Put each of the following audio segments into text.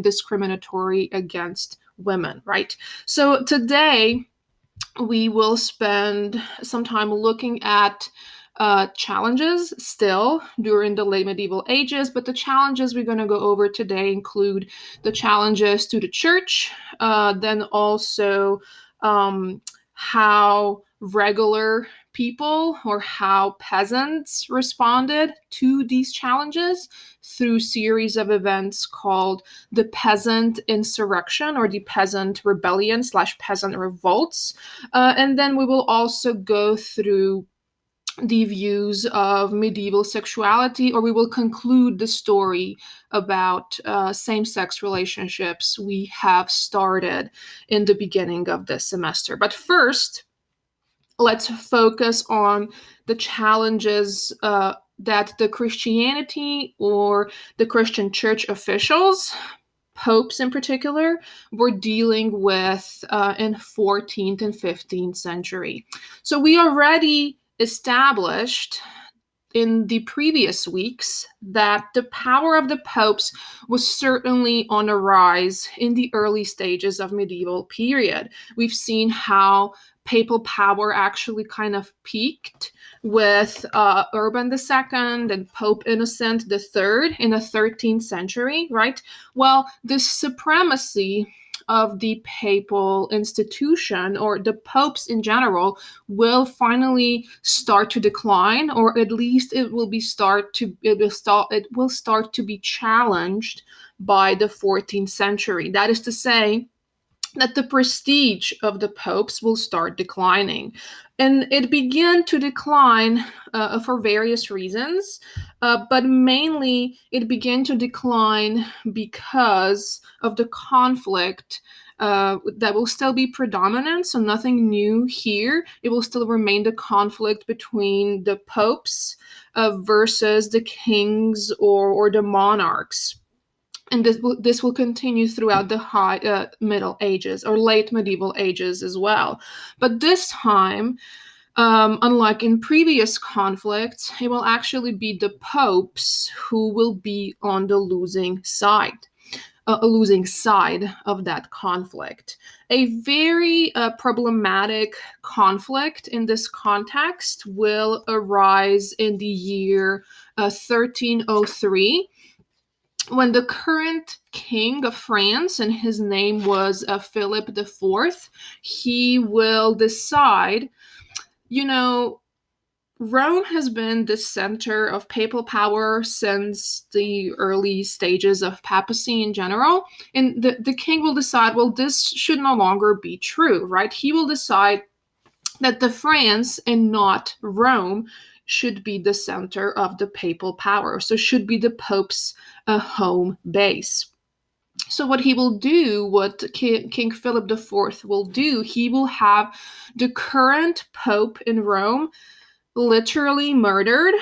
discriminatory against women, right? So today we will spend some time looking at challenges still during the late medieval ages, but the challenges we're going to go over today include the challenges to the church, then also how regular people or how peasants responded to these challenges through series of events called the Peasant Insurrection or the Peasant Rebellion / Peasant Revolts. And then we will also go through the views of medieval sexuality, or we will conclude the story about same-sex relationships we have started in the beginning of this semester. But first, let's focus on the challenges that the Christianity or the Christian church officials, popes in particular, were dealing with in 14th and 15th century. So we already established in the previous weeks that the power of the popes was certainly on a rise in the early stages of medieval period. We've seen how papal power actually kind of peaked with Urban II and Pope Innocent III in the 13th century, right? Well, this supremacy of the papal institution or the popes in general will finally start to decline, or at least it will start to be challenged by the 14th century. That is to say, that the prestige of the popes will start declining. And it began to decline for various reasons, but mainly it began to decline because of the conflict that will still be predominant, so nothing new here. It will still remain the conflict between the popes versus the kings or the monarchs. And this will continue throughout the Middle Ages or late medieval ages as well. But this time, unlike in previous conflicts, it will actually be the popes who will be on the losing side of that conflict. A very problematic conflict in this context will arise in the year 1303. When the current king of France, and his name was Philip IV, he will decide, Rome has been the center of papal power since the early stages of papacy in general. And the king will decide, well, this should no longer be true, right? He will decide that the France and not Rome should be the center of the papal power. So should be the Pope's home base. So what he will do, what King Philip IV will do, he will have the current Pope in Rome literally murdered,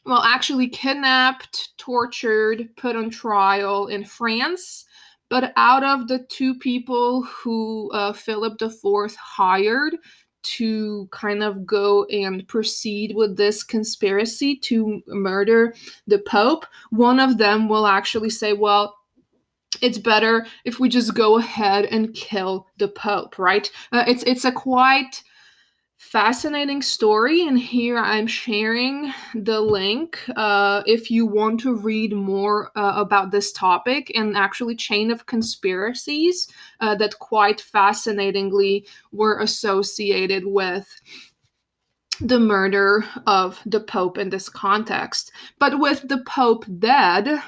actually kidnapped, tortured, put on trial in France. But out of the two people who Philip IV hired to kind of go and proceed with this conspiracy to murder the Pope, one of them will actually say, well, it's better if we just go ahead and kill the Pope, right? It's a quite fascinating story, and here I'm sharing the link if you want to read more about this topic and actually chain of conspiracies that quite fascinatingly were associated with the murder of the Pope in this context. But with the Pope dead,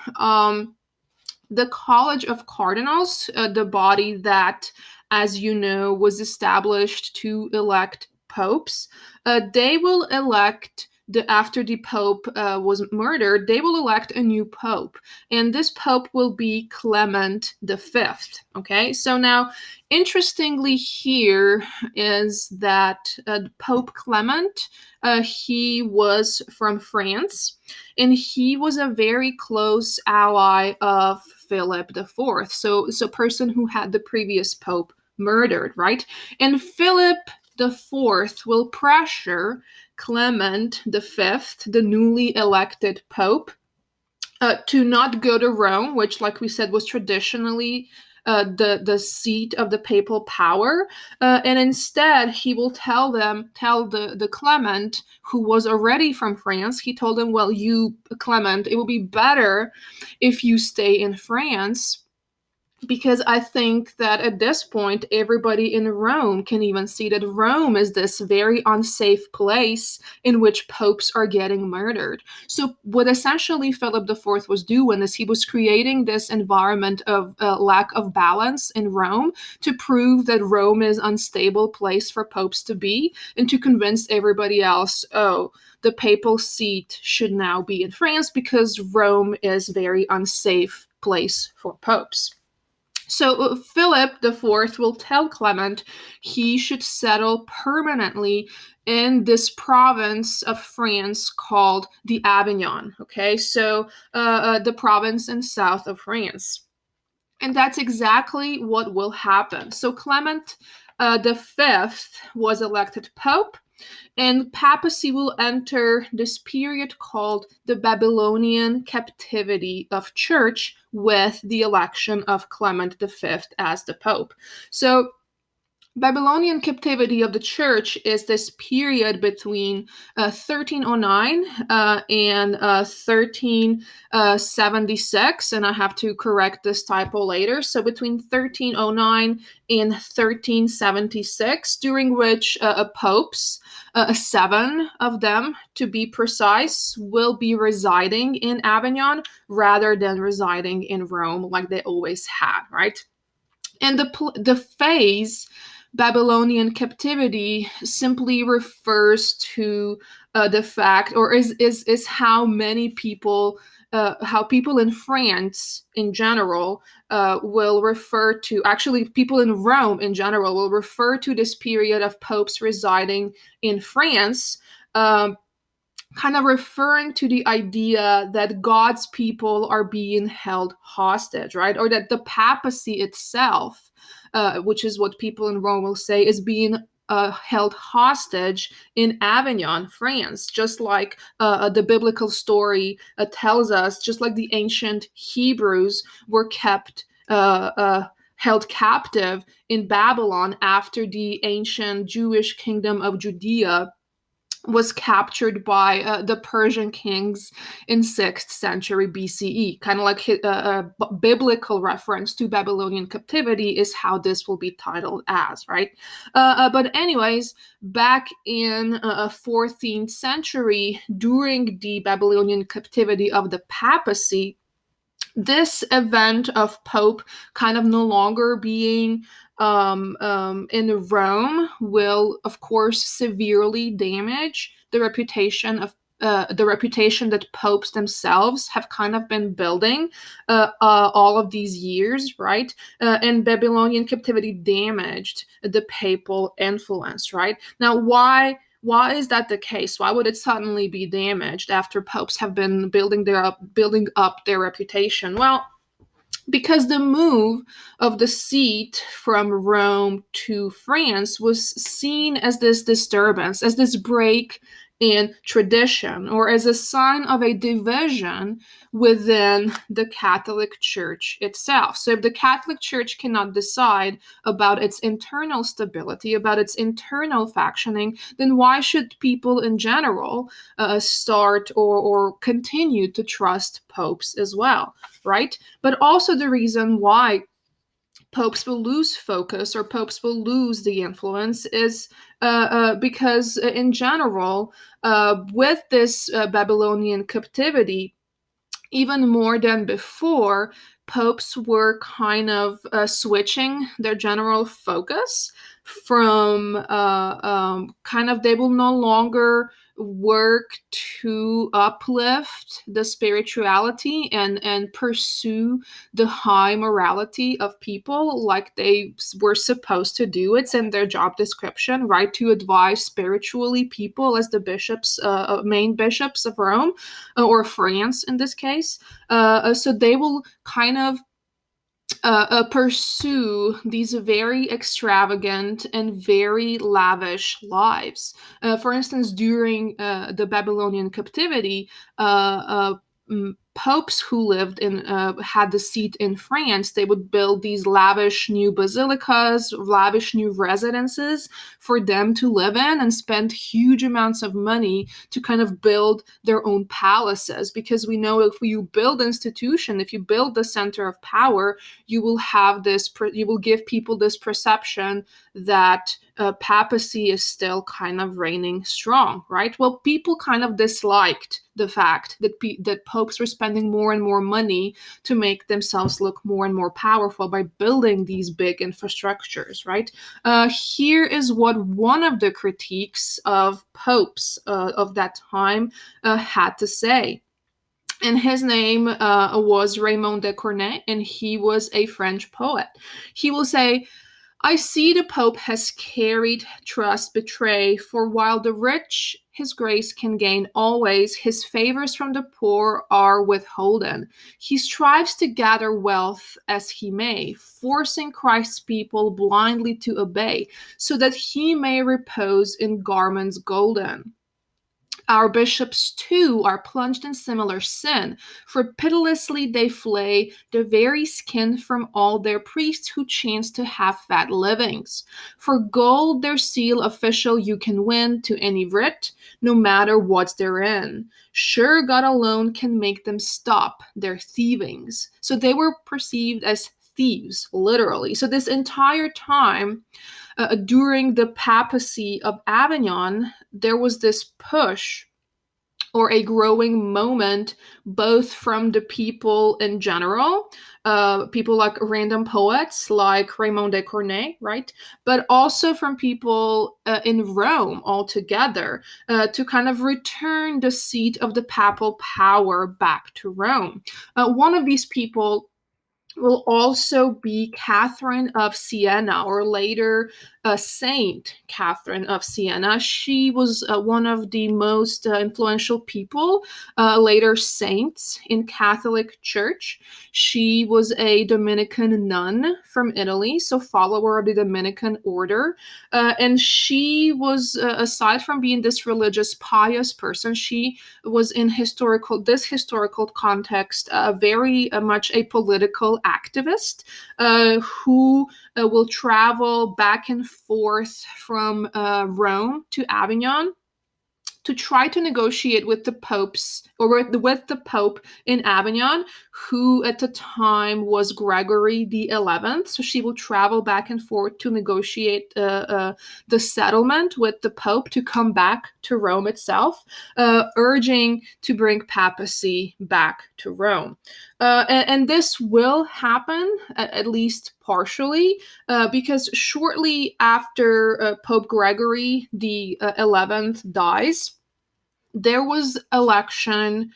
the College of Cardinals, the body that, as you know, was established to elect popes, they will elect, after the Pope was murdered, they will elect a new Pope. And this Pope will be Clement V. Okay, so now, interestingly here is that Pope Clement, he was from France, and he was a very close ally of Philip IV. So person who had the previous Pope murdered, right? And Philip IV will pressure Clement V, the newly elected Pope, to not go to Rome, which, like we said, was traditionally the seat of the papal power, and instead he will tell the Clement, who was already from France. He told him, "Well, you Clement, it will be better if you stay in France." Because I think that at this point, everybody in Rome can even see that Rome is this very unsafe place in which popes are getting murdered. So, what essentially Philip IV was doing is he was creating this environment of lack of balance in Rome to prove that Rome is an unstable place for popes to be, and to convince everybody else, oh, the papal seat should now be in France because Rome is a very unsafe place for popes. So Philip IV will tell Clement he should settle permanently in this province of France called the Avignon. Okay, so the province in south of France. And that's exactly what will happen. So Clement the Fifth was elected Pope, and papacy will enter this period called the Babylonian captivity of church with the election of Clement V as the Pope. So Babylonian captivity of the church is this period between 1309 and 1376, and I have to correct this typo later. So between 1309 and 1376, during which popes, seven of them to be precise, will be residing in Avignon rather than residing in Rome like they always had, right? And the phase Babylonian captivity simply refers to the fact, or is how many people, how people in France in general will refer to, actually, people in Rome in general will refer to this period of popes residing in France. Kind of referring to the idea that God's people are being held hostage, right? Or that the papacy itself, which is what people in Rome will say, is being held hostage in Avignon, France, just like the biblical story tells us, just like the ancient Hebrews were kept. Held captive in Babylon after the ancient Jewish kingdom of Judea was captured by the Persian kings in 6th century BCE. Kind of like a biblical reference to Babylonian captivity is how this will be titled as, right? But anyways, back in 14th century, during the Babylonian captivity of the papacy, this event of Pope kind of no longer being in Rome will, of course, severely damage the reputation that popes themselves have kind of been building all of these years, right? And Babylonian captivity damaged the papal influence, right? Now, why is that the case? Why would it suddenly be damaged after popes have been building up their reputation? Well, because the move of the seat from Rome to France was seen as this disturbance, as this break in tradition, or as a sign of a division within the Catholic Church itself. So, if the Catholic Church cannot decide about its internal stability, about its internal factioning, then why should people in general start or continue to trust popes as well, right? But also the reason why popes will lose focus or popes will lose the influence is because in general, with this Babylonian captivity, even more than before, popes were kind of switching their general focus from kind of, they will no longer work to uplift the spirituality and pursue the high morality of people like they were supposed to do. It's in their job description, right, to advise spiritually people as the bishops, main bishops of Rome or France in this case. So they will kind of pursue these very extravagant and very lavish lives. For instance, during the Babylonian captivity, popes who lived in had the seat in France, they would build these lavish new basilicas, lavish new residences for them to live in, and spend huge amounts of money to kind of build their own palaces. Because we know if you build institution, if you build the center of power, you will have this, you will give people this perception that papacy is still kind of reigning strong, right? Well, people kind of disliked the fact that that popes were spending more and more money to make themselves look more and more powerful by building these big infrastructures, right? Here is what one of the critiques of popes of that time had to say. And his name was Raymond de Cornet, and he was a French poet. He will say, I see the Pope has carried, trust, betray, for while the rich his grace can gain always, his favors from the poor are withholden. He strives to gather wealth as he may, forcing Christ's people blindly to obey, so that he may repose in garments golden. Our bishops, too, are plunged in similar sin, for pitilessly they flay the very skin from all their priests who chance to have fat livings. For gold their seal official you can win to any writ, no matter what's therein. Sure God alone can make them stop their thievings. So they were perceived as thieves, literally. So this entire time, during the papacy of Avignon, there was this push or a growing moment, both from the people in general, people like random poets like Raymond de Cornet, right? But also from people in Rome altogether, to kind of return the seat of the papal power back to Rome. One of these people will also be Catherine of Siena, or later Saint Catherine of Siena. She was one of the most influential people, later saints in Catholic Church. She was a Dominican nun from Italy, so follower of the Dominican order. And she was, aside from being this religious, pious person, she was in this historical context, very much a political activist who will travel back and forth from Rome to Avignon to try to negotiate with the popes, or with the Pope in Avignon, who at the time was Gregory the 11th. So she will travel back and forth to negotiate the settlement with the Pope to come back to Rome itself, urging to bring papacy back to Rome. And this will happen, at least partially, because shortly after Pope Gregory the 11th dies, there was election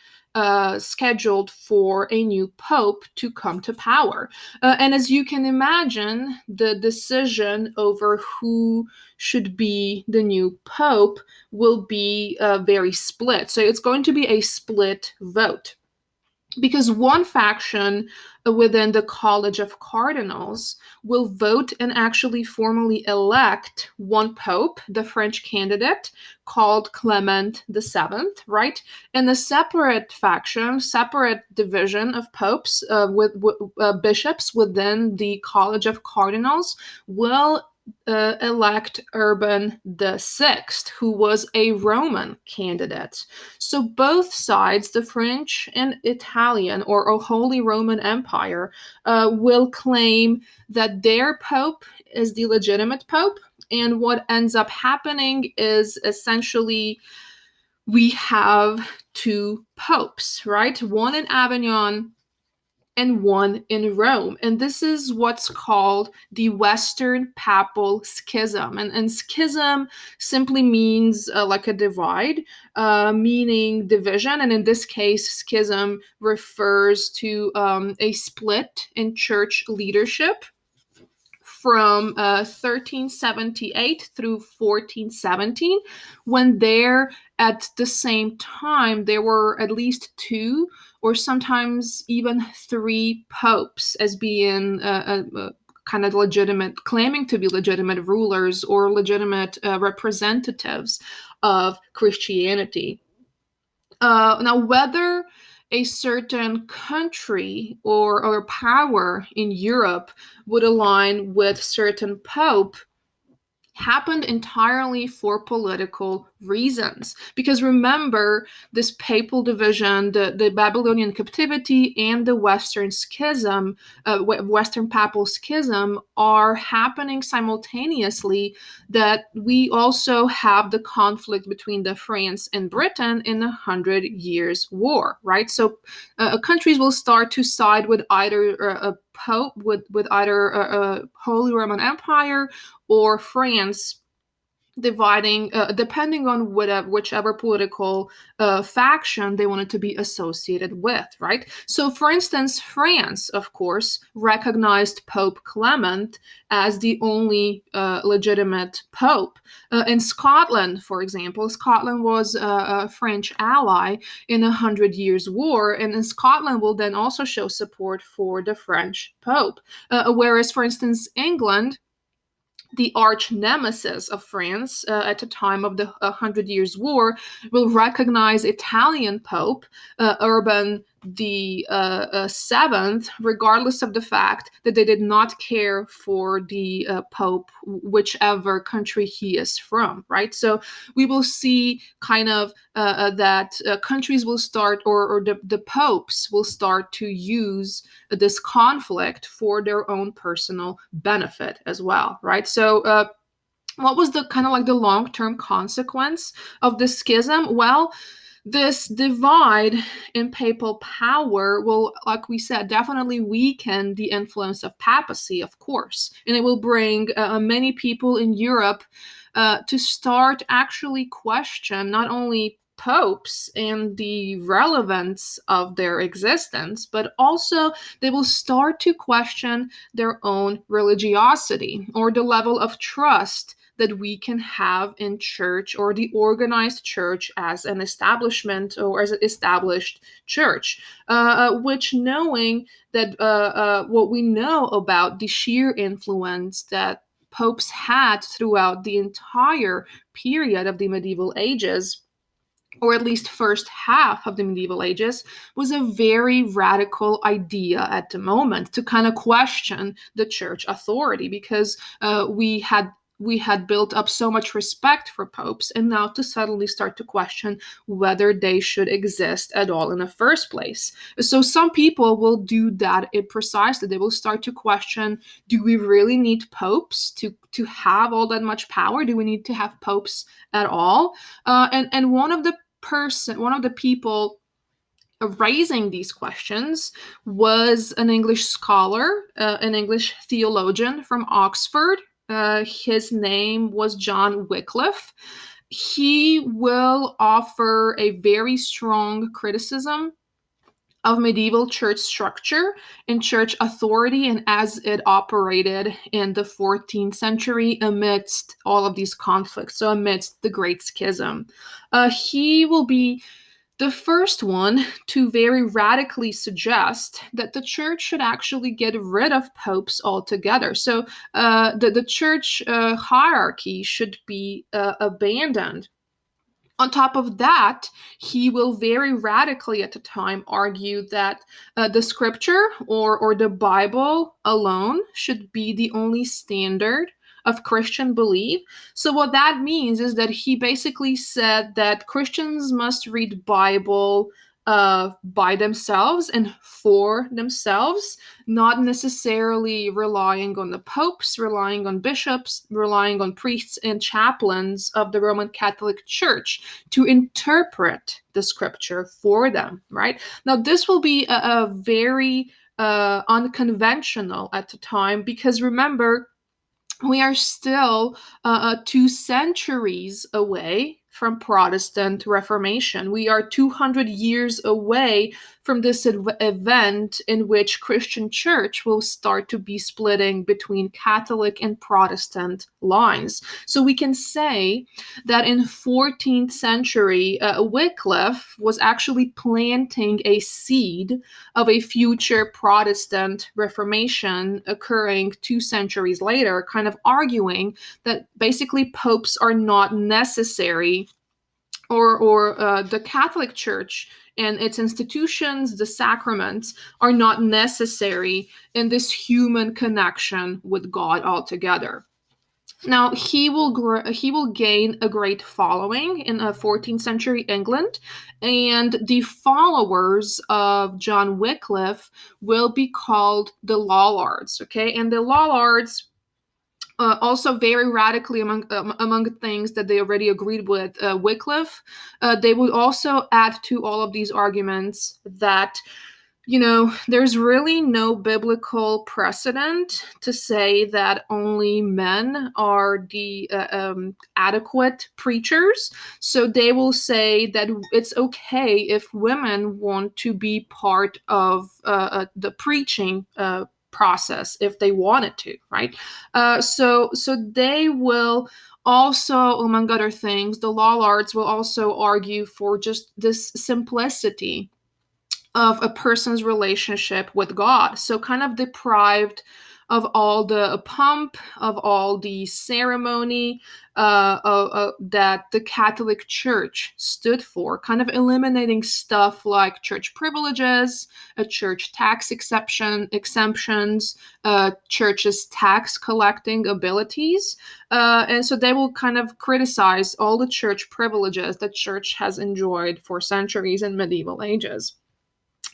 scheduled for a new pope to come to power. And as you can imagine, the decision over who should be the new pope will be very split. So it's going to be a split vote, because one faction within the College of Cardinals will vote and actually formally elect one pope, the French candidate called Clement VII, right? And the separate faction, separate division of popes, with bishops within the College of Cardinals will elect Urban VI, who was a Roman candidate. So both sides, the French and Italian, or Holy Roman Empire, will claim that their pope is the legitimate pope. And what ends up happening is essentially we have two popes, right? One in Avignon and one in Rome. And this is what's called the Western Papal Schism. And schism simply means like a divide, meaning division. And in this case, schism refers to a split in church leadership from 1378 through 1417, when there at the same time there were at least two or sometimes even three popes as being kind of legitimate, claiming to be legitimate rulers or legitimate representatives of Christianity. Now, whether a certain country or power in Europe would align with certain pope happened entirely for political reasons. Because remember, this papal division, the Babylonian captivity and the Western schism, Western papal schism, are happening simultaneously. That we also have the conflict between the France and Britain in the Hundred Years' War, right? So countries will start to side with either a pope, with either a Holy Roman Empire or France, dividing depending on whichever political faction they wanted to be associated with, right? So for instance, France, of course, recognized Pope Clement as the only legitimate pope. In Scotland, for example, Scotland was a French ally in the Hundred Years' War, and in Scotland will then also show support for the French pope. Whereas, for instance, England, the arch nemesis of France at the time of the Hundred Years' War, will recognize Italian Pope Urban the Seventh, regardless of the fact that they did not care for the Pope, whichever country he is from, right? So we will see kind of that countries will start, or the popes will start to use this conflict for their own personal benefit as well, right? So what was the kind of like the long-term consequence of this schism? Well, this divide in papal power will, like we said, definitely weaken the influence of papacy, of course, and it will bring many people in Europe to start actually question not only popes and the relevance of their existence, but also they will start to question their own religiosity or the level of trust that we can have in church, or the organized church as an establishment or as an established church, which, knowing that what we know about the sheer influence that popes had throughout the entire period of the medieval ages, or at least first half of the medieval ages, was a very radical idea at the moment to kind of question the church authority, because we had built up so much respect for popes, and now to suddenly start to question whether they should exist at all in the first place. So some people will do that precisely. They will start to question, do we really need popes to have all that much power? Do we need to have popes at all? And one of the people raising these questions was an English scholar, an English theologian from Oxford. His name was John Wycliffe. He will offer a very strong criticism of medieval church structure and church authority, and as it operated in the 14th century amidst all of these conflicts, so amidst the Great Schism. He will be the first one to very radically suggest that the church should actually get rid of popes altogether. So the church hierarchy should be abandoned. On top of that, he will very radically at the time argue that the scripture or the Bible alone should be the only standard of Christian belief. So what that means is that he basically said that Christians must read Bible by themselves and for themselves, not necessarily relying on the popes, relying on bishops, relying on priests and chaplains of the Roman Catholic Church to interpret the scripture for them, right? Now, this will be a very unconventional at the time, because remember, we are still 2 centuries away from Protestant Reformation. We are 200 years away from this event in which Christian church will start to be splitting between Catholic and Protestant lines. So we can say that in 14th century, Wycliffe was actually planting a seed of a future Protestant Reformation occurring 2 centuries later, kind of arguing that basically popes are not necessary, or the Catholic Church and its institutions, the sacraments, are not necessary in this human connection with God altogether. Now he will gain a great following in 14th century England, and the followers of John Wycliffe will be called the Lollards. Okay, and the Lollards, also very radically among things that they already agreed with Wycliffe, they would also add to all of these arguments that there's really no biblical precedent to say that only men are the adequate preachers. So they will say that it's okay if women want to be part of the preaching process if they wanted to, right? So they will also, among other things, the Lollards will also argue for just this simplicity of a person's relationship with God. So, kind of deprived of all the pomp, of all the ceremony that the Catholic Church stood for, kind of eliminating stuff like church privileges, church tax exemptions, church's tax collecting abilities. And so they will kind of criticize all the church privileges that church has enjoyed for centuries in medieval ages.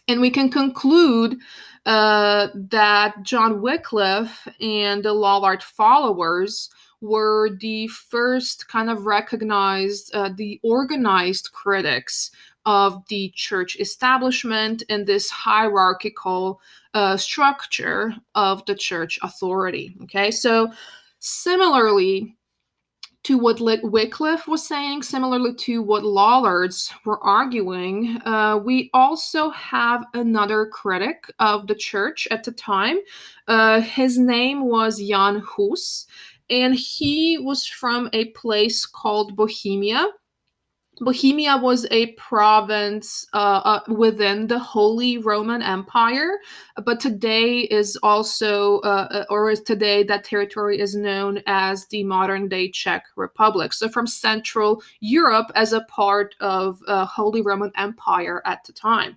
And we can conclude that John Wycliffe and the Lollard followers were the first kind of recognized, the organized critics of the church establishment and this hierarchical structure of the church authority. Okay, so similarly to what Wycliffe was saying, similarly to what Lollards were arguing, we also have another critic of the church at the time. His name was Jan Hus, and he was from a place called Bohemia. Bohemia was a province within the Holy Roman Empire, but today is also, today that territory is known as the modern day Czech Republic. So from Central Europe as a part of Holy Roman Empire at the time.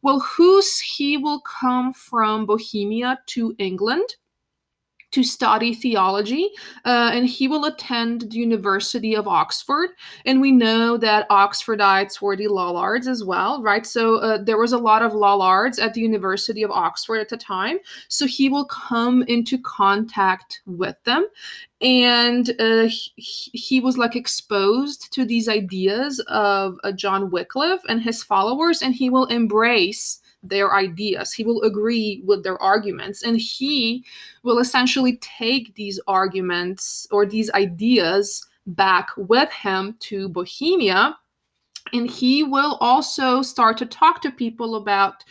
Well, Hus, he will come from Bohemia to England to study theology, and he will attend the University of Oxford. And we know that Oxfordites were the Lollards as well, right? So there was a lot of Lollards at the University of Oxford at the time. So he will come into contact with them. And he was like exposed to these ideas of John Wycliffe and his followers, and he will embrace their ideas. He will agree with their arguments, and he will essentially take these arguments or these ideas back with him to Bohemia. And he will also start to talk to people about,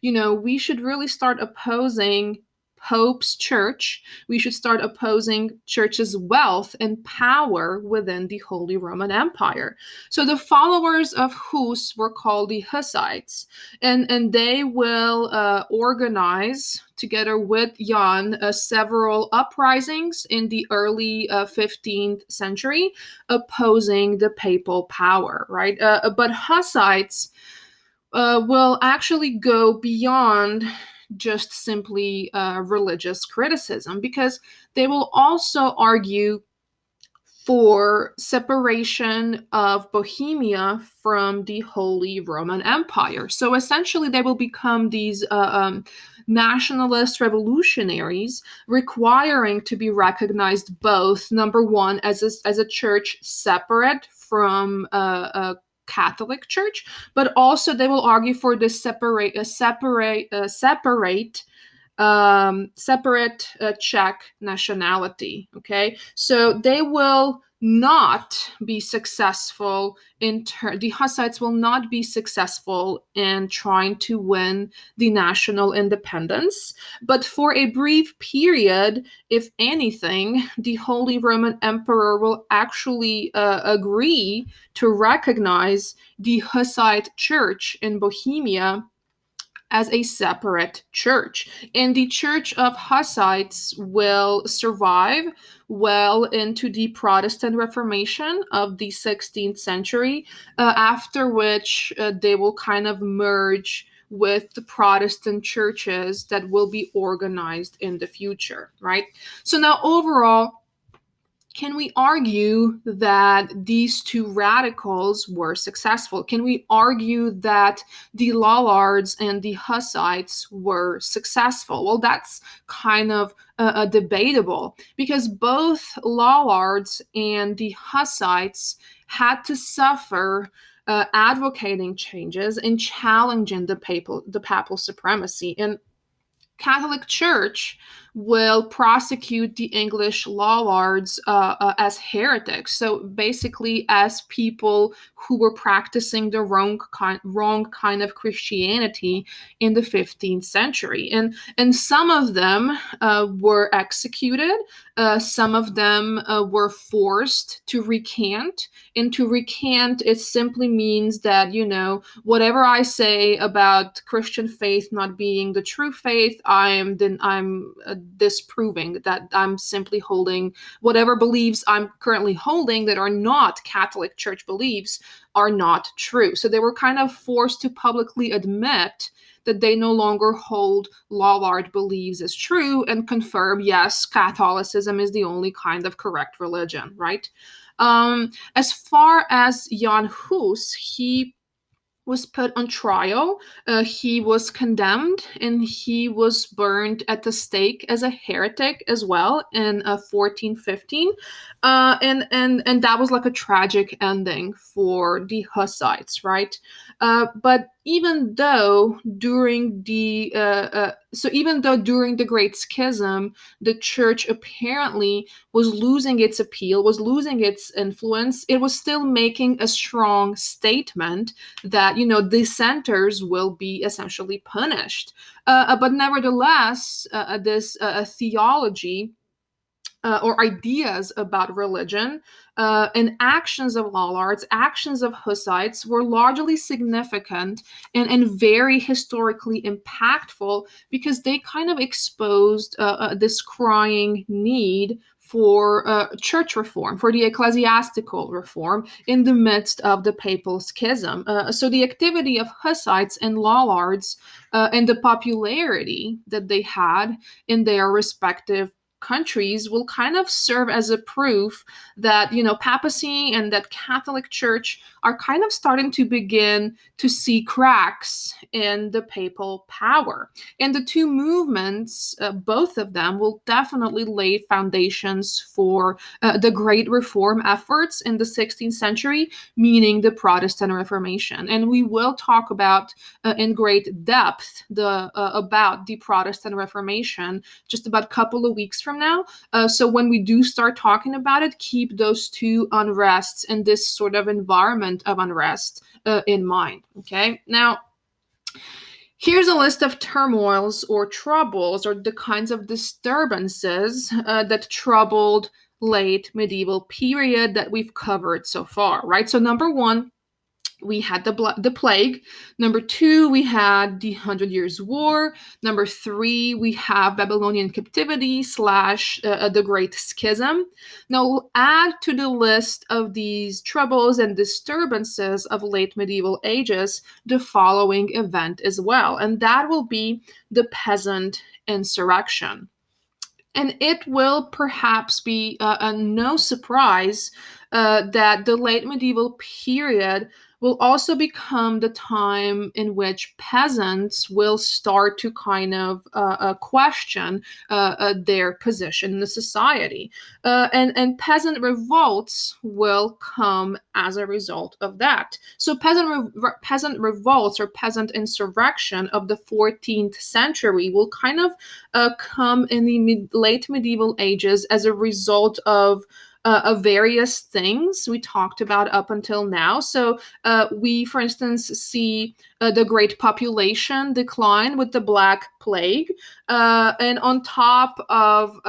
we should really start opposing Pope's church. We should start opposing church's wealth and power within the Holy Roman Empire. So the followers of Hus were called the Hussites, and they will organize together with Jan several uprisings in the early 15th century opposing the papal power, right? But Hussites will actually go beyond just simply religious criticism, because they will also argue for separation of Bohemia from the Holy Roman Empire. So essentially, they will become these nationalist revolutionaries, requiring to be recognized both, number one, as a church separate from a Catholic Church, but also they will argue for this separate Czech nationality. Okay, so they will not be successful the Hussites will not be successful in trying to win the national independence, but for a brief period, if anything, the Holy Roman Emperor will actually agree to recognize the Hussite Church in Bohemia as a separate church. And the Church of Hussites will survive well into the Protestant Reformation of the 16th century, after which they will kind of merge with the Protestant churches that will be organized in the future, right? So now overall, can we argue that these two radicals were successful? Can we argue that the Lollards and the Hussites were successful? Well, that's kind of debatable, because both Lollards and the Hussites had to suffer advocating changes and challenging the papal supremacy. And Catholic Church will prosecute the English Lollards as heretics. So basically, as people who were practicing the wrong kind of Christianity in the 15th century. And some of them were executed. Some of them were forced to recant. And to recant, it simply means that, whatever I say about Christian faith not being the true faith, I'm disproving that. I'm simply holding whatever beliefs I'm currently holding that are not Catholic Church beliefs are not true. So they were kind of forced to publicly admit that they no longer hold Lollard beliefs as true and confirm, yes, Catholicism is the only kind of correct religion, right? As far as Jan Hus, he was put on trial. He was condemned and he was burned at the stake as a heretic as well in 1415. And that was like a tragic ending for the Hussites, right? But even though during the Great Schism, the church apparently was losing its appeal, was losing its influence, it was still making a strong statement that dissenters will be essentially punished. But nevertheless, this theology or ideas about religion and actions of Lollards, actions of Hussites were largely significant and very historically impactful, because they kind of exposed this crying need for church reform, for the ecclesiastical reform in the midst of the papal schism. So the activity of Hussites and Lollards and the popularity that they had in their respective countries will kind of serve as a proof that papacy and that Catholic Church are kind of starting to begin to see cracks in the papal power. And the two movements, both of them, will definitely lay foundations for the great reform efforts in the 16th century, meaning the Protestant Reformation. And we will talk about in great depth about the Protestant Reformation just about a couple of weeks from now. So when we do start talking about it, keep those two unrests and this sort of environment of unrest in mind. Okay, now here's a list of turmoils or troubles or the kinds of disturbances that troubled late medieval period that we've covered so far, right? So number one, we had the plague. Number two, we had the 100 Years' War. Number three, we have Babylonian captivity / the Great Schism. Now, we'll add to the list of these troubles and disturbances of late medieval ages the following event as well, and that will be the Peasant Insurrection. And it will perhaps be no surprise that the late medieval period will also become the time in which peasants will start to kind of question their position in the society. And peasant revolts will come as a result of that. So peasant revolts or peasant insurrection of the 14th century will kind of come in the late medieval ages as a result of various things we talked about up until now. So we, for instance, see the great population decline with the Black Plague. And on top of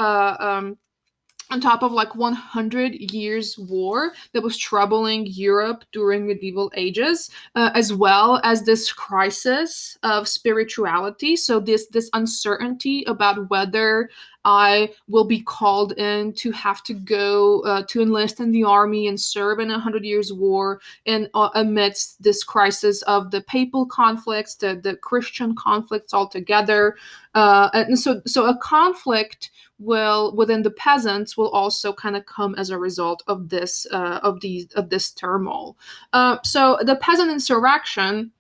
on top of like 100 years war that was troubling Europe during medieval ages, as well as this crisis of spirituality. So this uncertainty about whether I will be called in to have to go to enlist in the army and serve in 100 years war, and amidst this crisis of the papal conflicts, the Christian conflicts altogether. And so a conflict will within the peasants will also kind of come as a result of this turmoil. So the peasant insurrection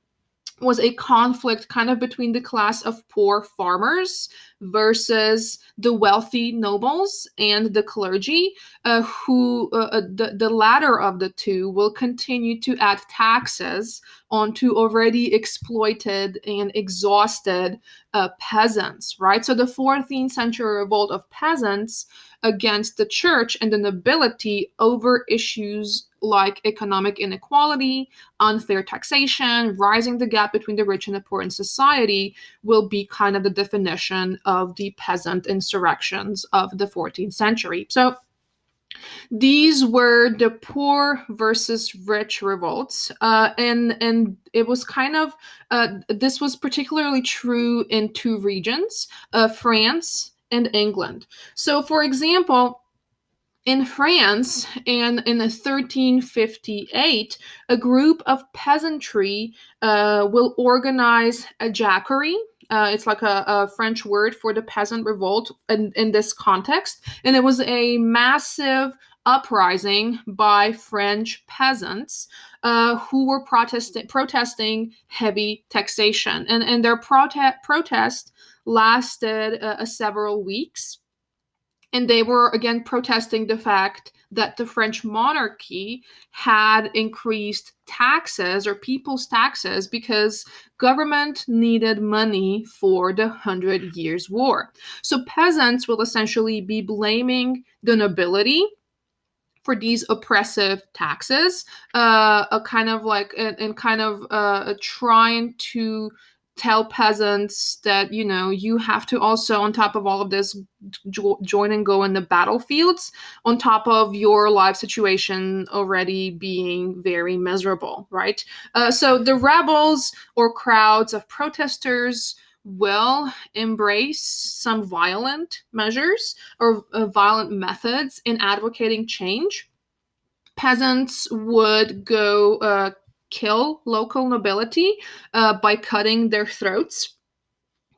was a conflict kind of between the class of poor farmers versus the wealthy nobles and the clergy, who the latter of the two will continue to add taxes onto already exploited and exhausted peasants, right? So the 14th century revolt of peasants against the church and the nobility over issues like economic inequality, unfair taxation, rising the gap between the rich and the poor in society will be kind of the definition of the peasant insurrections of the 14th century. So these were the poor versus rich revolts, and it was kind of this was particularly true in two regions, France and England. So, for example, in France, and in 1358, a group of peasantry will organize a jacquerie. It's like a French word for the peasant revolt in this context. And it was a massive uprising by French peasants who were protesting heavy taxation. And their protest lasted several weeks, and they were again protesting the fact that the French monarchy had increased taxes, or people's taxes, because government needed money for the 100 Years' War. So peasants will essentially be blaming the nobility for these oppressive taxes, a kind of like and kind of trying to tell peasants that, you know, you have to also, on top of all of this, join and go in the battlefields, on top of your life situation already being very miserable, right? So the rebels or crowds of protesters will embrace some violent measures or violent methods in advocating change. Peasants would go kill local nobility by cutting their throats.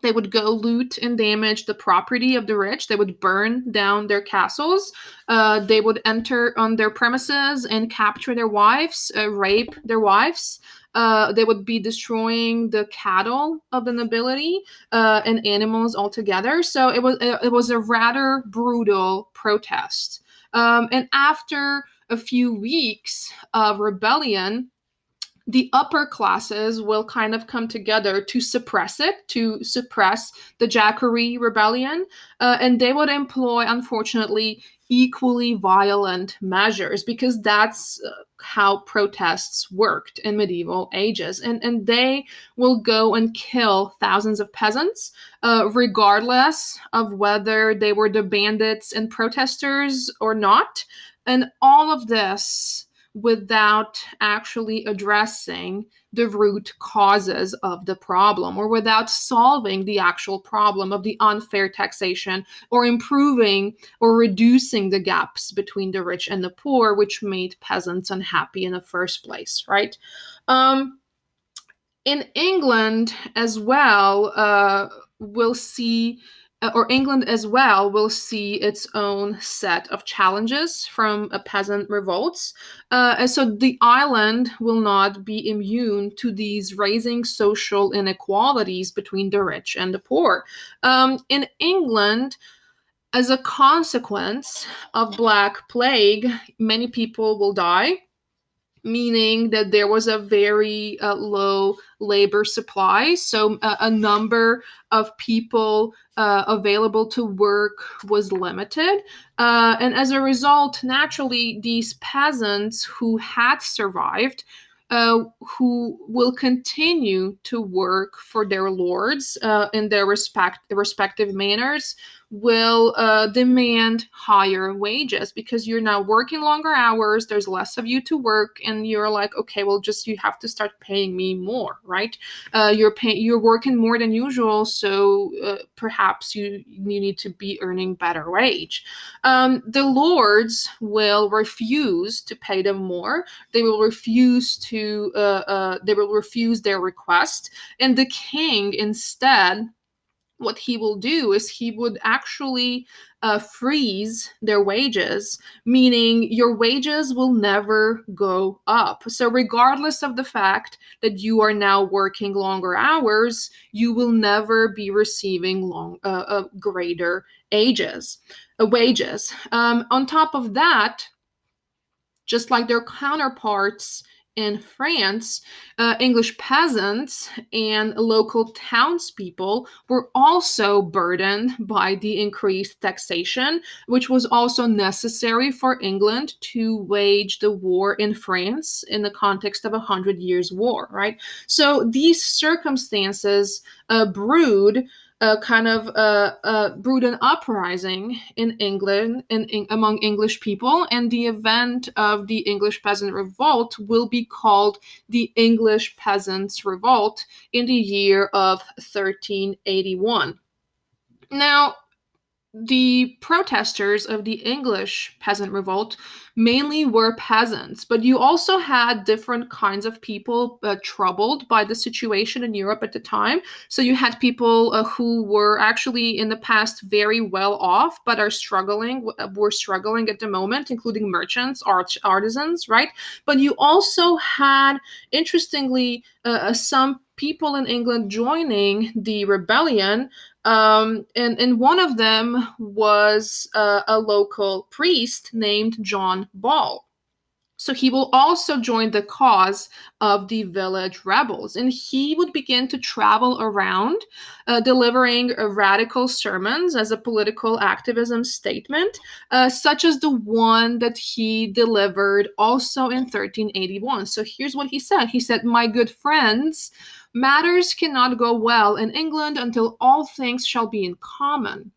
They would go loot and damage the property of the rich. They would burn down their castles. They would enter on their premises and capture their wives, rape their wives. They would be destroying the cattle of the nobility and animals altogether. So it was a rather brutal protest. And after a few weeks of rebellion, the upper classes will kind of come together to suppress it, to suppress the Jacquerie rebellion, and they would employ, unfortunately, equally violent measures, because that's how protests worked in medieval ages. And they will go and kill thousands of peasants, regardless of whether they were the bandits and protesters or not. And all of this without actually addressing the root causes of the problem, or without solving the actual problem of the unfair taxation, or improving or reducing the gaps between the rich and the poor, which made peasants unhappy in the first place, right? Um, in England as well, we'll see, or England as well will see its own set of challenges from peasant revolts. And so the island will not be immune to these rising social inequalities between the rich and the poor. In England, as a consequence of Black Plague, many people will die, meaning that there was a very low labor supply. So a number of people available to work was limited. And as a result, naturally, these peasants who had survived, who will continue to work for their lords in their respective manners, will demand higher wages because you're now working longer hours, there's less of you to work, and you're like, okay, well, just you have to start paying me more, right? You're working more than usual, so perhaps you need to be earning better wage. The lords will refuse to pay them more. They will refuse their request, and the king instead, what he will do is he would actually freeze their wages, meaning your wages will never go up. So, regardless of the fact that you are now working longer hours, you will never be receiving greater wages. On top of that, just like their counterparts in France, English peasants and local townspeople were also burdened by the increased taxation, which was also necessary for England to wage the war in France in the context of a Hundred Years' War, right? So these circumstances brewed an uprising in England among English people, and the event of the English Peasant Revolt will be called the English Peasants' Revolt in the year of 1381. Now, the protesters of the English peasant revolt mainly were peasants, but you also had different kinds of people troubled by the situation in Europe at the time. So you had people who were actually in the past very well off, but were struggling at the moment, including merchants, artisans, right? But you also had, interestingly, some people in England joining the rebellion, and one of them was a local priest named John Ball. So he will also join the cause of the village rebels, and he would begin to travel around, delivering radical sermons as a political activism statement, such as the one that he delivered also in 1381. So here's what he said. He said, "My good friends, matters cannot go well in England until all things shall be in common.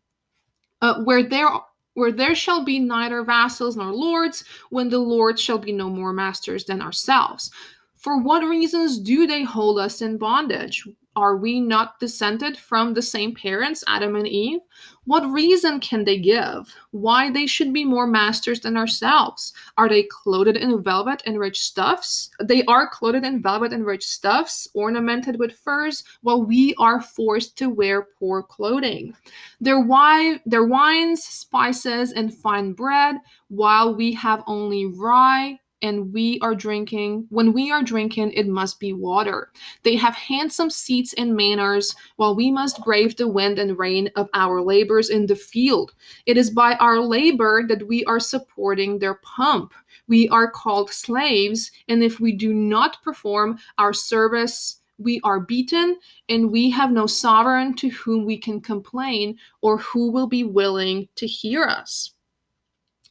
Where there shall be neither vassals nor lords, when the lords shall be no more masters than ourselves. For what reasons do they hold us in bondage? Are we not descended from the same parents, Adam and Eve? What reason can they give why they should be more masters than ourselves? Are they clothed in velvet and rich stuffs? They are clothed in velvet and rich stuffs, ornamented with furs, while we are forced to wear poor clothing. Their wines, spices, and fine bread, while we have only rye, and when we are drinking, it must be water. They have handsome seats and manners, while we must brave the wind and rain of our labors in the field. It is by our labor that we are supporting their pomp. We are called slaves, and if we do not perform our service, we are beaten, and we have no sovereign to whom we can complain or who will be willing to hear us."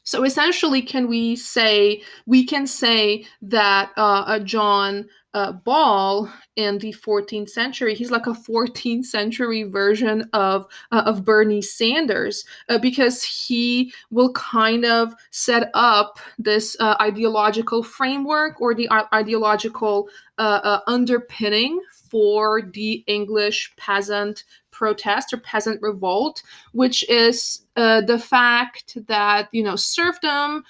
So essentially, we can say that John Ball in the 14th century, he's like a 14th century version of Bernie Sanders, because he will kind of set up this ideological framework, or the ideological underpinning for the English peasant protest or peasant revolt, which is the fact that, serfdom,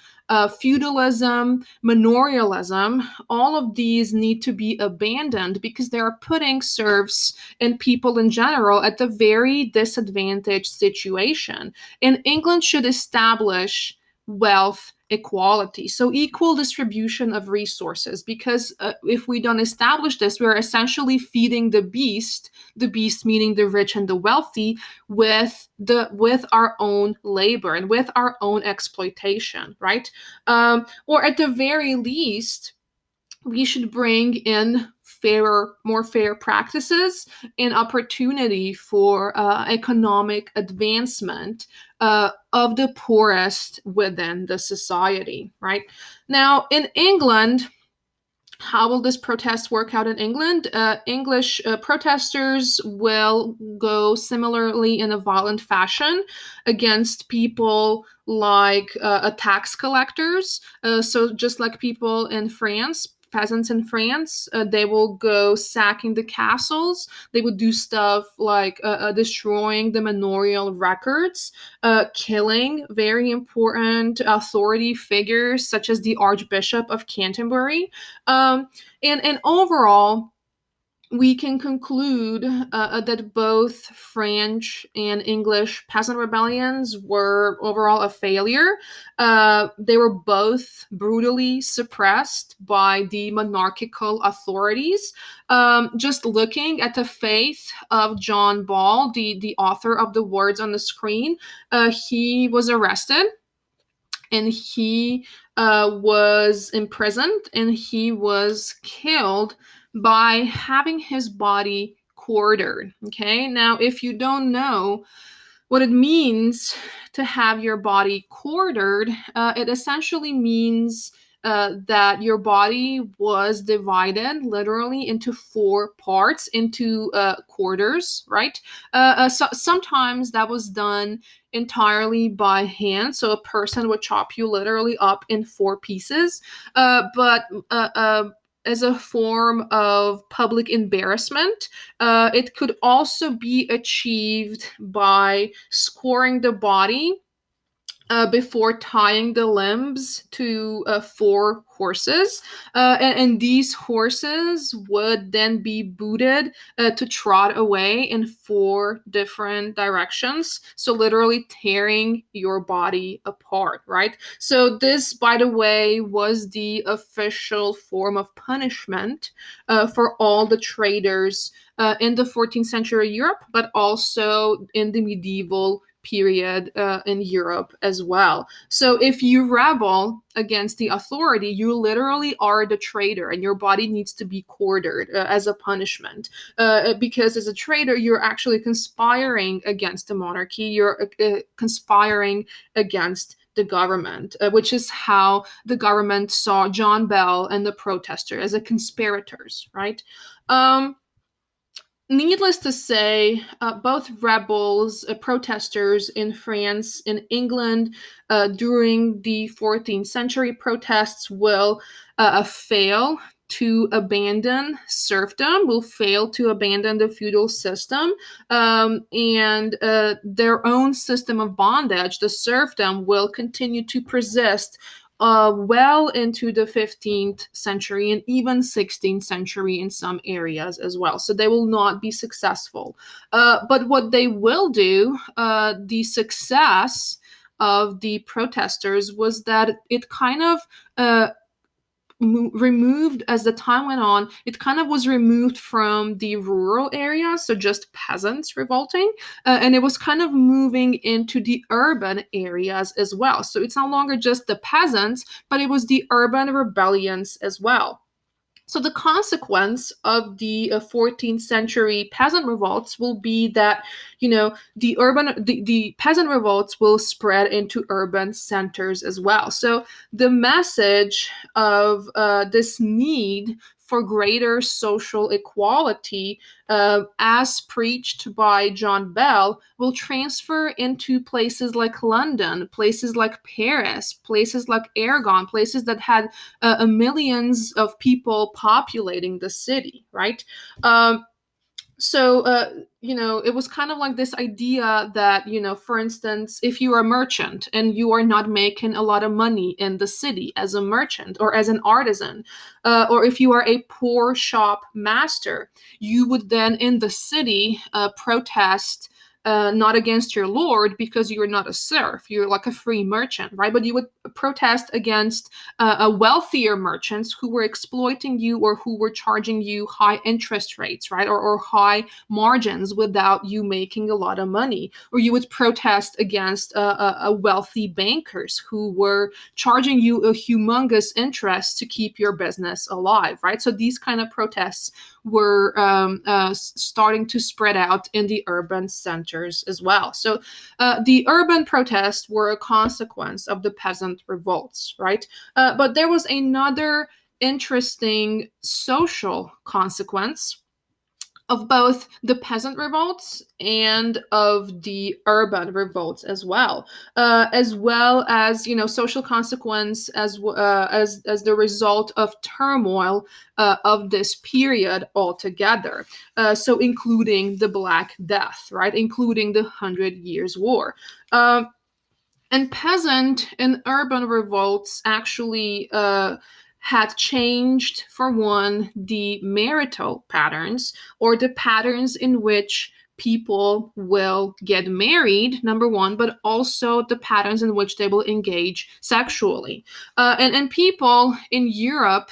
feudalism, manorialism, all of these need to be abandoned because they are putting serfs and people in general at a very disadvantaged situation. And England should establish wealth equality, so equal distribution of resources, because if we don't establish this, we're essentially feeding the beast meaning the rich and the wealthy, with our own labor and with our own exploitation, right? Or at the very least, we should bring in more fair practices and opportunity for economic advancement of the poorest within the society, right? Now, in England, How will this protest work out in England? English protesters will go similarly in a violent fashion against people like tax collectors. So just like people in France, peasants in France, they will go sacking the castles. They would do stuff like destroying the manorial records, killing very important authority figures such as the Archbishop of Canterbury. um, and overall, we can conclude that both French and English peasant rebellions were overall a failure. They were both brutally suppressed by the monarchical authorities. Just looking at the fate of John Ball, the author of the words on the screen, he was arrested and he was imprisoned and he was killed by having his body quartered. Okay, now if you don't know what it means to have your body quartered, it essentially means that your body was divided literally into four parts, into quarters, right? So sometimes that was done entirely by hand. So a person would chop you literally up in four pieces. But as a form of public embarrassment, it could also be achieved by scoring the body before tying the limbs to four horses. And these horses would then be booted to trot away in four different directions. So, literally tearing your body apart, right? So, this, by the way, was the official form of punishment for all the traders in the 14th century Europe, but also in the medieval period in Europe as well. So if you rebel against the authority, you literally are the traitor, and your body needs to be quartered as a punishment. Because as a traitor, you're actually conspiring against the monarchy. You're conspiring against the government, which is how the government saw John Bell and the protesters as a conspirators, right? Needless to say, both rebels, protesters in France and England during the 14th century protests will fail to abandon serfdom, will fail to abandon the feudal system, and their own system of bondage, the serfdom, will continue to persist well into the 15th century and even 16th century in some areas as well. So they will not be successful. But what they will do, the success of the protesters was that it kind of removed, as the time went on, it kind of was removed from the rural areas, so just peasants revolting, and it was kind of moving into the urban areas as well. So it's no longer just the peasants, but it was the urban rebellions as well. So the consequence of the 14th century peasant revolts will be that, the peasant revolts will spread into urban centers as well. So the message of this need for greater social equality, as preached by John Bell, will transfer into places like London, places like Paris, places like Aragon, places that had millions of people populating the city, right? So it was kind of like this idea that, for instance, if you are a merchant and you are not making a lot of money in the city as a merchant or as an artisan, or if you are a poor shop master, you would then in the city protest. Not against your lord, because you're not a serf, you're like a free merchant, right? But you would protest against wealthier merchants who were exploiting you or who were charging you high interest rates, right? Or high margins without you making a lot of money. Or you would protest against wealthy bankers who were charging you a humongous interest to keep your business alive, right? So these kind of protests were starting to spread out in the urban centers as well. So the urban protests were a consequence of the peasant revolts, right? But there was another interesting social consequence of both the peasant revolts and of the urban revolts as well as social consequence as the result of turmoil of this period altogether. So including the Black Death, right, including the Hundred Years' War. And peasant and urban revolts actually had changed, for one, the marital patterns, or the patterns in which people will get married, number one, but also the patterns in which they will engage sexually. And people in Europe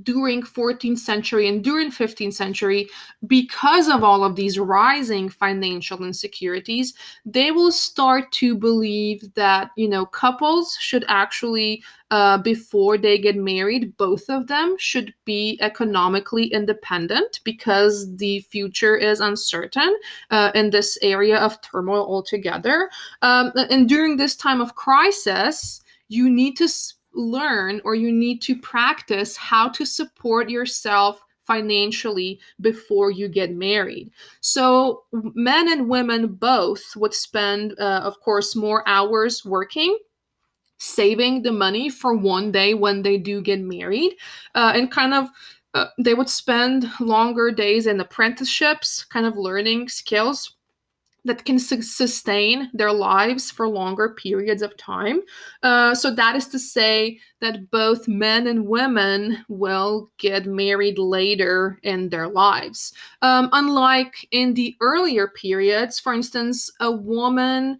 during 14th century and during 15th century, because of all of these rising financial insecurities, they will start to believe that couples should actually, before they get married, both of them should be economically independent, because the future is uncertain in this area of turmoil altogether. And during this time of crisis, you need to learn, or you need to practice how to support yourself financially before you get married. So men and women both would spend, of course, more hours working, saving the money for one day when they do get married, and kind of they would spend longer days in apprenticeships, kind of learning skills that can sustain their lives for longer periods of time. So that is to say that both men and women will get married later in their lives. Unlike in the earlier periods, for instance, a woman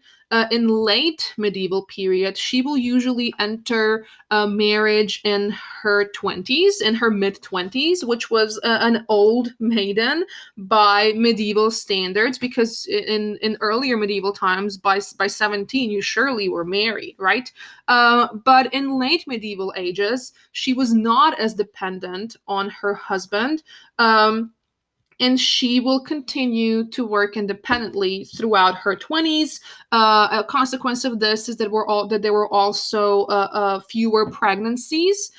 in late medieval period, she will usually enter marriage in her 20s, in her mid 20s, which was an old maiden by medieval standards, because in earlier medieval times, by 17 you surely were married, right? But in late medieval ages, she was not as dependent on her husband. And she will continue to work independently throughout her 20s. A consequence of this is that there were also fewer pregnancies,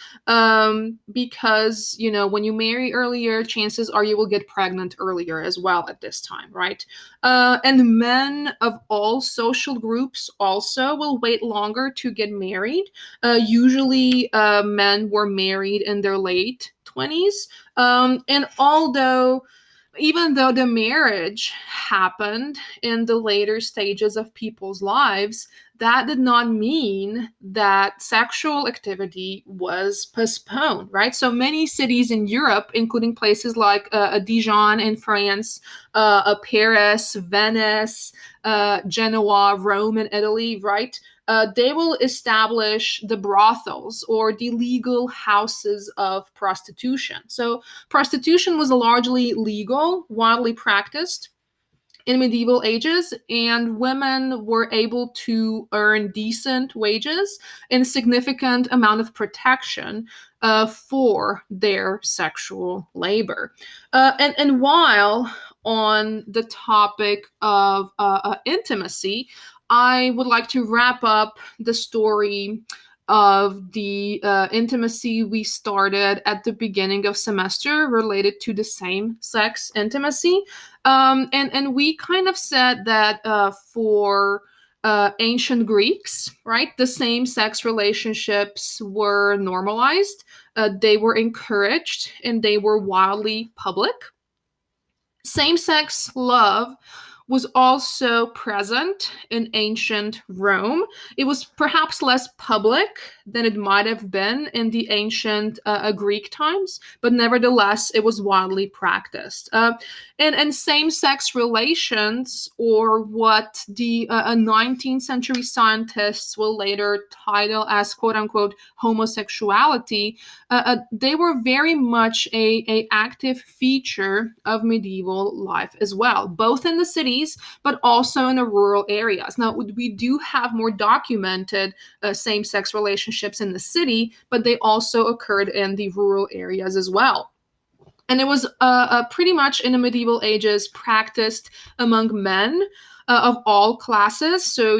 because when you marry earlier, chances are you will get pregnant earlier as well at this time, right? And men of all social groups also will wait longer to get married. Usually, men were married in their late 20s, and even though the marriage happened in the later stages of people's lives, that did not mean that sexual activity was postponed, right? So many cities in Europe, including places like Dijon in France, Paris, Venice, Genoa, Rome in Italy, right? They will establish the brothels, or the legal houses of prostitution. So prostitution was largely legal, widely practiced in medieval ages, and women were able to earn decent wages and significant amount of protection for their sexual labor. And while on the topic of intimacy, I would like to wrap up the story of the intimacy we started at the beginning of semester related to the same-sex intimacy. And we kind of said that for ancient Greeks, right, the same-sex relationships were normalized, they were encouraged, and they were wildly public. Same-sex love was also present in ancient Rome. It was perhaps less public than it might have been in the ancient Greek times, but nevertheless, it was widely practiced. And same-sex relations, or what the 19th century scientists will later title as quote-unquote homosexuality, they were very much a active feature of medieval life as well, both in the cities but also in the rural areas. Now, we do have more documented same-sex relationships in the city, but they also occurred in the rural areas as well. And it was pretty much in the medieval ages practiced among men. of all classes. So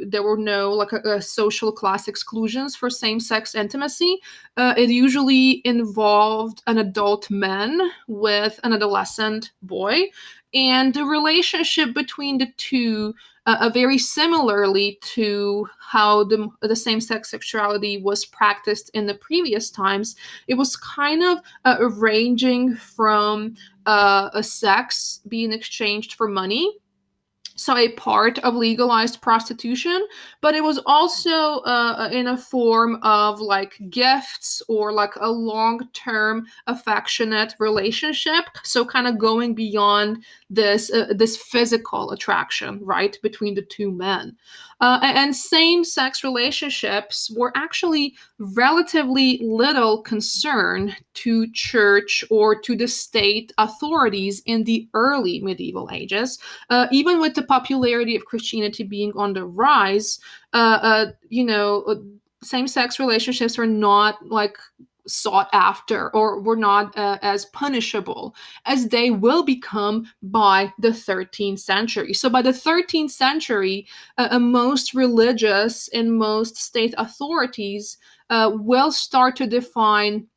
there were no like social class exclusions for same-sex intimacy. It usually involved an adult man with an adolescent boy, and the relationship between the two, very similarly to how the same-sex sexuality was practiced in the previous times. It was kind of ranging from a sex being exchanged for money, so a part of legalized prostitution, but it was also in a form of like gifts or like a long-term affectionate relationship, so kind of going beyond this physical attraction, right, between the two men. And same-sex relationships were actually relatively little concern to church or to the state authorities in the early medieval ages. Even with the popularity of Christianity being on the rise, same-sex relationships are not like sought after or were not as punishable as they will become by the 13th century. So by the 13th century, most religious and most state authorities will start to define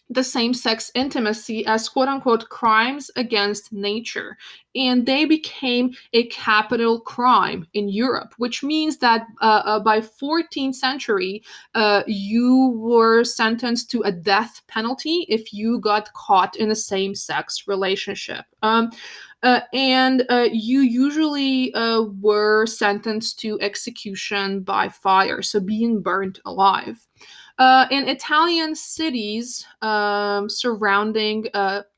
the same-sex intimacy as quote unquote crimes against nature. And they became a capital crime in Europe, which means that by 14th century, you were sentenced to a death penalty if you got caught in a same-sex relationship. And you usually were sentenced to execution by fire, so being burnt alive. In Italian cities surrounding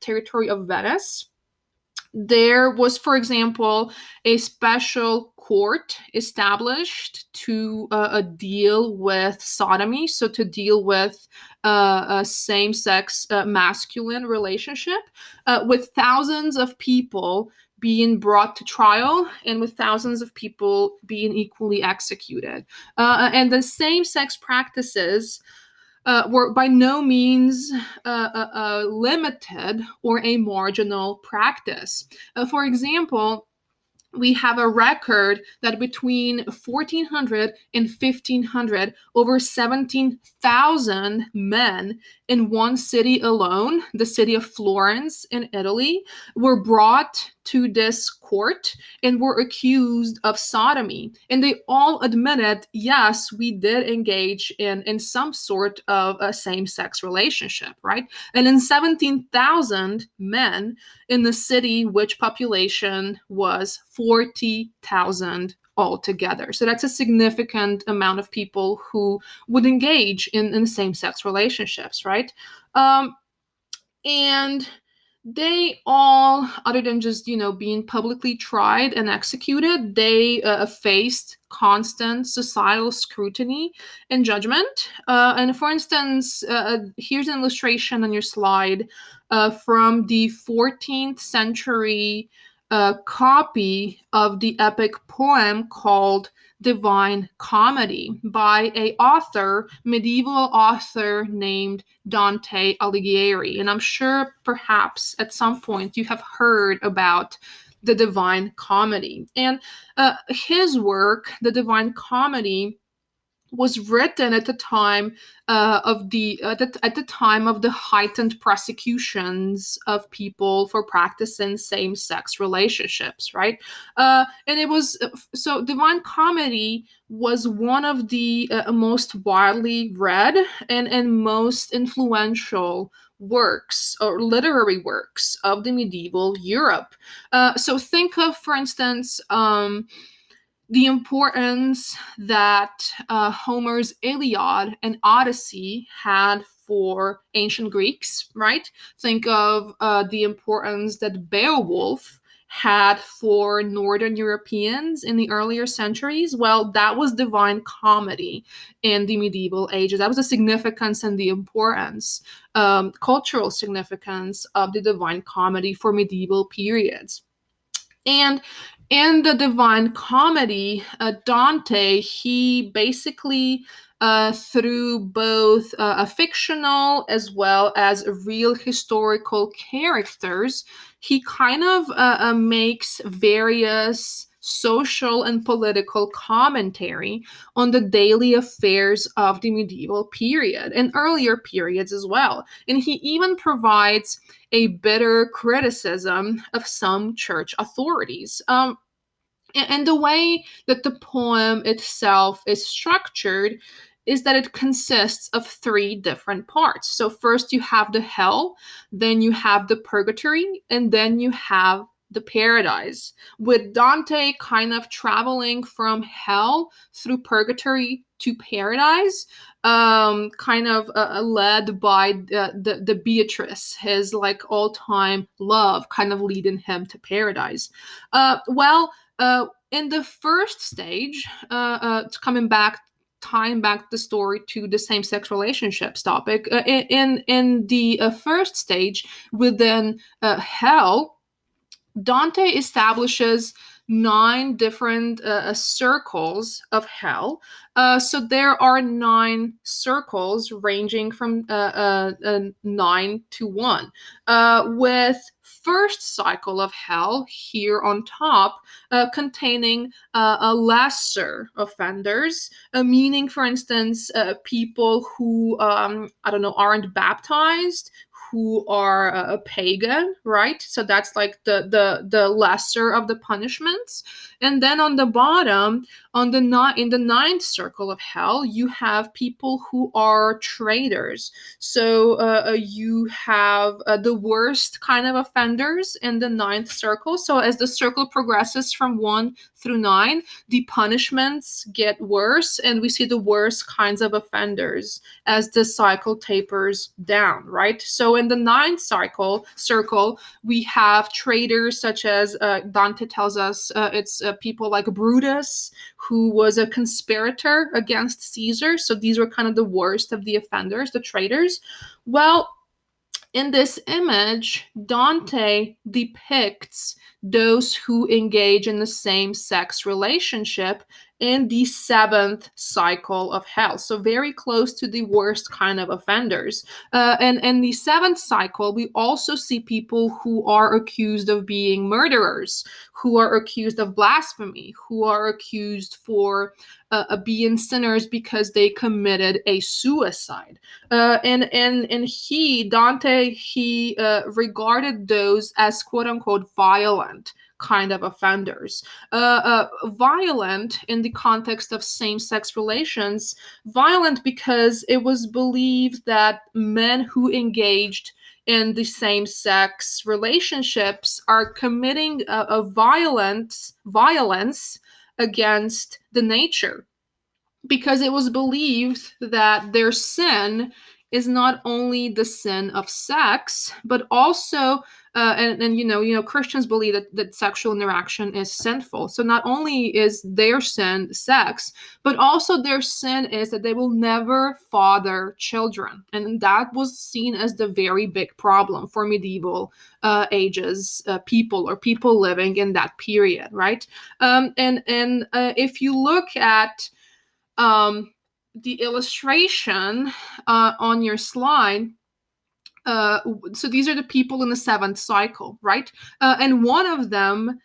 territory of Venice, there was, for example, a special court established to deal with sodomy, so to deal with a same-sex masculine relationship, with thousands of people being brought to trial and with thousands of people being equally executed. And the same-sex practices were by no means limited or a marginal practice. For example, we have a record that between 1400 and 1500, over 17,000 men in one city alone, the city of Florence in Italy, were brought to this court and were accused of sodomy. And they all admitted, yes, we did engage in some sort of a same-sex relationship, right? And in 17,000 men in the city, which population was 40,000 altogether. So that's a significant amount of people who would engage in same-sex relationships, right? Um, and they all, other than just being publicly tried and executed, they faced constant societal scrutiny and judgment. And for instance, here's an illustration on your slide from the 14th century copy of the epic poem called Divine Comedy by a medieval author named Dante Alighieri. And I'm sure perhaps at some point you have heard about the Divine Comedy. And his work, the Divine Comedy, was written at the time at the time of the heightened prosecutions of people for practicing same-sex relationships, right? And it was so Divine Comedy was one of the most widely read and most influential works or literary works of the medieval Europe. So think of, for instance, the importance that Homer's Iliad and Odyssey had for ancient Greeks, right? Think of the importance that Beowulf had for Northern Europeans in the earlier centuries. Well, that was Divine Comedy in the medieval ages. That was the significance and the importance, cultural significance of the Divine Comedy for medieval periods. And in the Divine Comedy, Dante, he basically, through both a fictional as well as real historical characters, he kind of makes various social and political commentary on the daily affairs of the medieval period and earlier periods as well. And he even provides a bitter criticism of some church authorities. And the way that the poem itself is structured is that it consists of three different parts. So, first you have the hell, then you have the purgatory, and then you have the paradise, with Dante kind of traveling from hell through purgatory to paradise, kind of led by the Beatrice, his like all-time love, kind of leading him to paradise. In the first stage, coming back, tying back the story to the same-sex relationships topic, in the first stage within hell, Dante establishes 9 different circles of hell. So there are 9 circles ranging from 9 to 1, with first cycle of hell here on top, containing a lesser offenders, meaning, for instance, people who I don't know, aren't baptized, who are a pagan, right? So that's like the lesser of the punishments. And then on the bottom, in the 9th circle of hell, you have people who are traitors. So you have the worst kind of offenders in the 9th circle. So as the circle progresses from 1 through 9, the punishments get worse, and we see the worst kinds of offenders as the cycle tapers down, right? So in the 9th circle, we have traitors such as Dante tells us it's people like Brutus, who was a conspirator against Caesar. So these were kind of the worst of the offenders, the traitors. Well, in this image, Dante depicts those who engage in the same-sex relationship in the 7th cycle of hell. So very close to the worst kind of offenders. And in the 7th cycle, we also see people who are accused of being murderers, who are accused of blasphemy, who are accused for being sinners because they committed a suicide. Dante, regarded those as quote unquote violent kind of offenders. Violent in the context of same-sex relations, violent because it was believed that men who engaged in the same-sex relationships are committing a violence against the nature, because it was believed that their sin is not only the sin of sex, but also, and Christians believe that sexual interaction is sinful. So not only is their sin sex, but also their sin is that they will never father children, and that was seen as the very big problem for medieval ages people, or people living in that period, right? If you look at the illustration on your slide, so these are the people in the 7th cycle, right? And one of them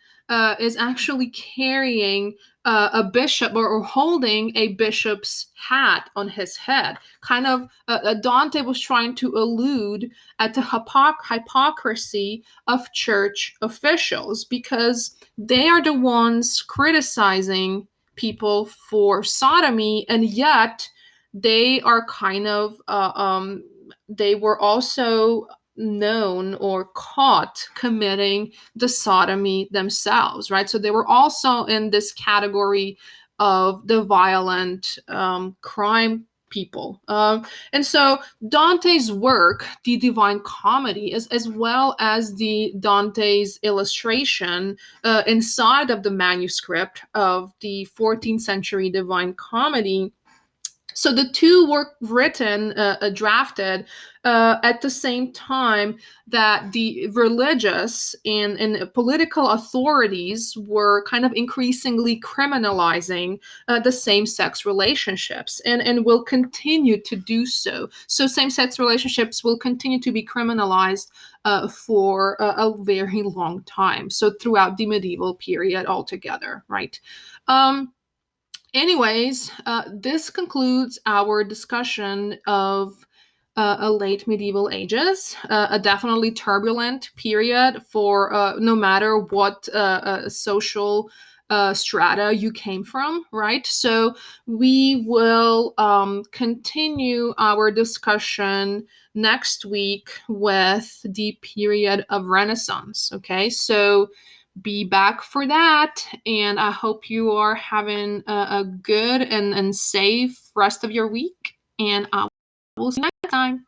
is actually carrying a bishop, or holding a bishop's hat on his head. Kind of, Dante was trying to allude at the hypocrisy of church officials, because they are the ones criticizing people for sodomy, and yet they are kind of they were also known or caught committing the sodomy themselves, right? So they were also in this category of the violent crime people. And so Dante's work, the Divine Comedy, as well as the Dante's illustration inside of the manuscript of the 14th century Divine Comedy, So the two were written, drafted at the same time that the religious and political authorities were kind of increasingly criminalizing the same-sex relationships, and will continue to do so. So same-sex relationships will continue to be criminalized for a very long time. So throughout the medieval period altogether, right? Anyways, this concludes our discussion of a late medieval ages, a definitely turbulent period for no matter what social strata you came from, right? So we will continue our discussion next week with the period of Renaissance. Okay, so be back for that. And I hope you are having a good and safe rest of your week. And I will see you next time.